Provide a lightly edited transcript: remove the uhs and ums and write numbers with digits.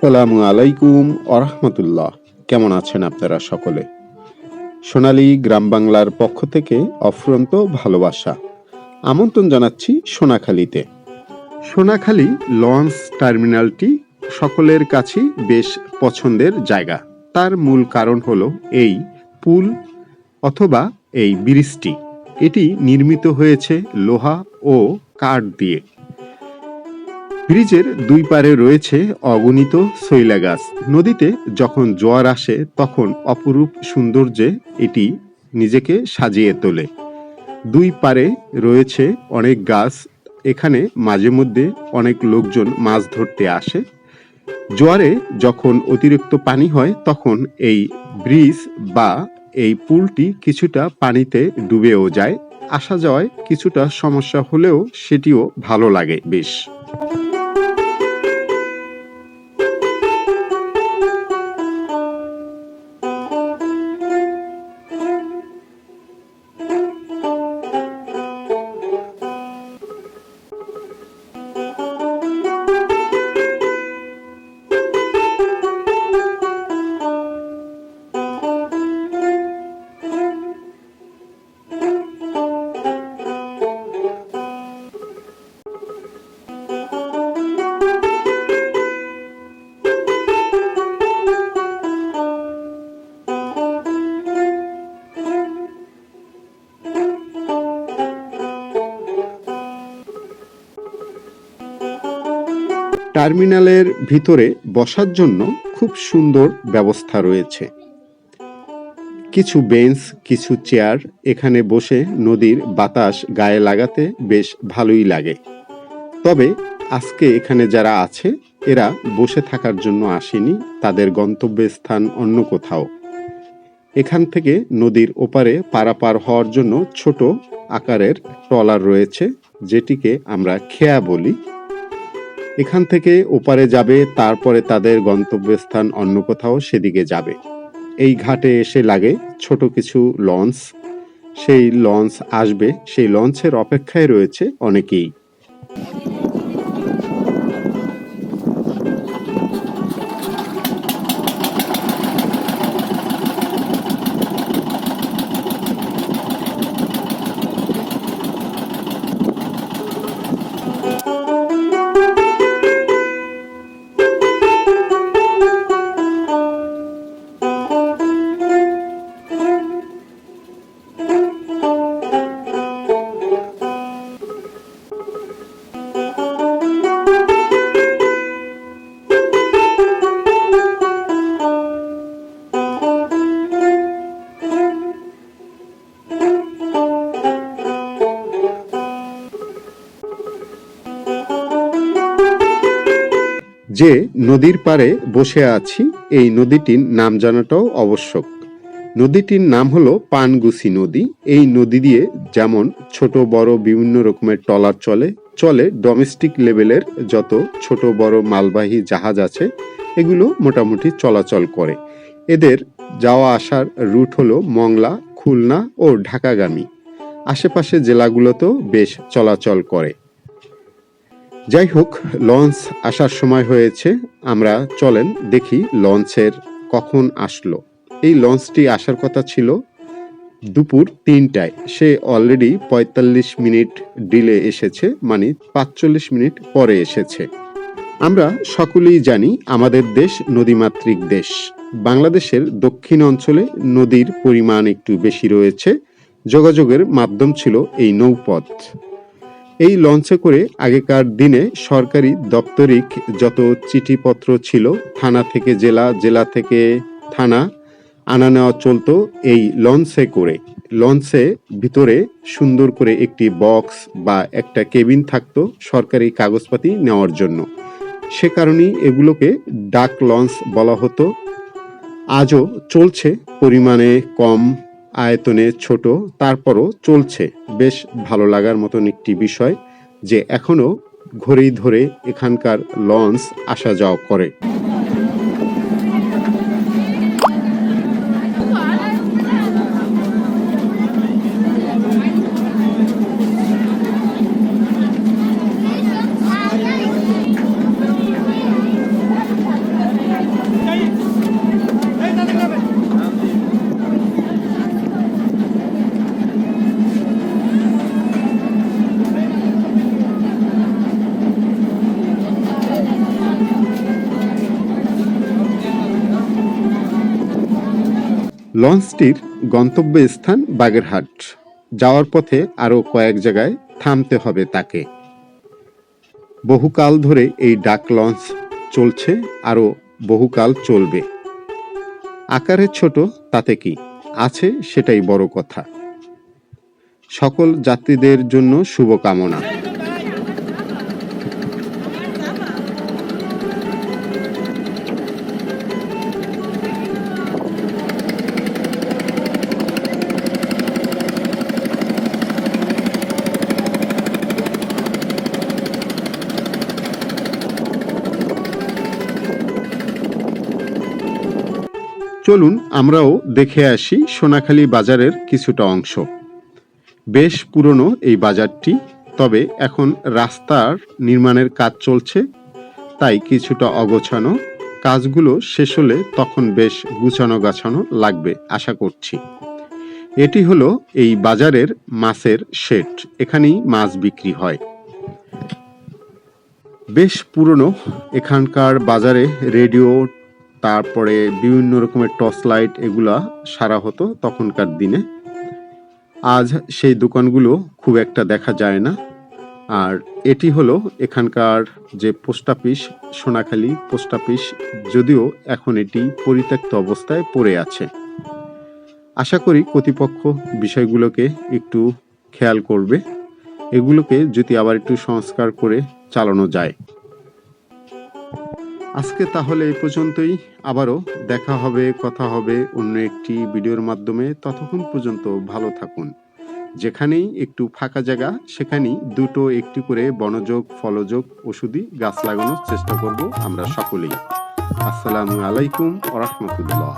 আসসালামু আলাইকুম আরহামতুল্লাহ। কেমন আছেন আপনারা সকলে? সোনালী গ্রাম বাংলার পক্ষ থেকে অফুরন্ত ভালোবাসা আমন্ত্রণ জানাচ্ছি সোনাখালীতে। সোনাখালী লঞ্চ টার্মিনালটি সকলের কাছেই বেশ পছন্দের জায়গা। তার মূল কারণ হলো এই পুল অথবা এই ব্রিজটি। এটি নির্মিত হয়েছে লোহা ও কাঠ দিয়ে। ব্রিজের দুই পারে রয়েছে অগণিত শৈলা গাছ। নদীতে যখন জোয়ার আসে তখন অপরূপ সৌন্দর্যে এটি নিজেকে সাজিয়ে তোলে। দুই পারে রয়েছে অনেক গাছ। এখানে মাঝে মধ্যে অনেক লোকজন মাছ ধরতে আসে। জোয়ারে যখন অতিরিক্ত পানি হয় তখন এই ব্রিজ বা এই পুলটি কিছুটা পানিতে ডুবেও যায়। আসা যাওয়ায় কিছুটা সমস্যা হলেও সেটিও ভালো লাগে বেশ। টার্মিনালের ভিতরে বসার জন্য খুব সুন্দর ব্যবস্থা রয়েছে। কিছু বেঞ্চ, কিছু চেয়ার। এখানে বসে নদীর বাতাস গায়ে লাগাতে বেশ ভালোই লাগে। তবে আজকে এখানে যারা আছে এরা বসে থাকার জন্য আসেনি, তাদের গন্তব্যস্থান অন্য কোথাও। এখান থেকে নদীর ওপারে পারাপার হওয়ার জন্য ছোট আকারের ট্রলার রয়েছে, যেটিকে আমরা খেয়া বলি। এখান থেকে ওপারে যাবে, তারপরে তাদের গন্তব্যস্থান অন্য কোথাও, সেদিকে যাবে। এই ঘাটে এসে লাগে ছোট কিছু লঞ্চ। সেই লঞ্চ আসবে, সেই লঞ্চের অপেক্ষায় রয়েছে অনেকেই। যে নদীর পাড়ে বসে আছি, এই নদীটির নাম জানাটাও আবশ্যক। নদীটির নাম হলো পানগুছি নদী। এই নদী দিয়ে যেমন ছোট বড় বিভিন্ন রকমের ট্রলার চলে ডোমেস্টিক লেভেলের যত ছোট বড় মালবাহী জাহাজ আছে এগুলো মোটামুটি চলাচল করে। এদের যাওয়া আসার রুট হলো মংলা, খুলনা ও ঢাকাগামী। আশেপাশে জেলাগুলোতেও বেশ চলাচল করে। যাই হোক, লঞ্চ আসার সময় হয়েছে, আমরা চলেন দেখি লঞ্চের কখন আসলো। এই লঞ্চটি আসার কথা ছিল দুপুর 3টায়, সে অলরেডি 45 মিনিট ডিলে এসেছে, মানে 45 মিনিট পরে এসেছে। আমরা সকলেই জানি আমাদের দেশ নদীমাতৃক দেশ। বাংলাদেশের দক্ষিণ অঞ্চলে নদীর পরিমাণ একটু বেশি রয়েছে। যোগাযোগের মাধ্যম ছিল এই নৌপথ। এই লঞ্চে করে আগেকার দিনে সরকারি দপ্তরিক যত চিঠিপত্র ছিল, থানা থেকে জেলা, জেলা থেকে থানা আনা নেওয়া চলতো এই লঞ্চে করে। লঞ্চে ভিতরে সুন্দর করে একটি বক্স বা একটা কেবিন থাকতো সরকারি কাগজপাতি নেওয়ার জন্য। সে কারণেই এগুলোকে ডাক লঞ্চ বলা হতো। আজও চলছে, পরিমাণে কম, আয়তনে ছোট, তারপরও চলছে। বেশ ভালো লাগার মতন একটি বিষয় যে এখনো ঘড়ি ধরে এখানকার লঞ্চ আসা যাওয়া করে। লঞ্চটির গন্তব্যস্থান বাগেরহাট। যাওয়ার পথে আরও কয়েক জায়গায় থামতে হবে তাকে। বহুকাল ধরে এই ডাক লঞ্চ চলছে, আরও বহুকাল চলবে। আকারে ছোট তাতে কি, আছে সেটাই বড় কথা। সকল যাত্রীদের জন্য শুভকামনা। চলুন আমরাও দেখে আসি সোনাখালী বাজারের কিছুটা অংশ। বেশ পুরনো এই বাজারটি, তবে এখন রাস্তার নির্মাণের কাজ চলছে, তাই কিছুটা অগোছানো। কাজগুলো শেষ হলে তখন বেশ গুছানো গাছানো লাগবে আশা করছি। এটি হলো এই বাজারের মাছের শেড, এখানেই মাছ বিক্রি হয়। বেশ পুরনো এখানকার বাজারে রেডিও, তারপরে বিভিন্ন রকমের টর্চ লাইট এগুলা সারা হতো তখনকার দিনে। আজ সেই দোকানগুলো খুব একটা দেখা যায় না। আর এটি হলো এখানকার যে post office, Sonakhali post office, যদিও এখন এটি পরিত্যক্ত অবস্থায় পড়ে আছে। আশা করি কর্তৃপক্ষ বিষয়গুলোকে একটু খেয়াল করবে, এগুলোকে যদি আবার একটু সংস্কার করে চালানো যায়। আজকে তাহলে এই পর্যন্তই। আবারও দেখা হবে, কথা হবে অন্য একটি ভিডিওর মাধ্যমে। ততক্ষণ পর্যন্ত ভালো থাকুন। যেখানেই একটু ফাঁকা জায়গা সেখানেই দুটো একটি করে বনযোগ ফলযোগ ওষুধি গাছ লাগানোর চেষ্টা করব আমরা সকলেই। আসসালামু আলাইকুম ওয়া রাহমাতুল্লাহ।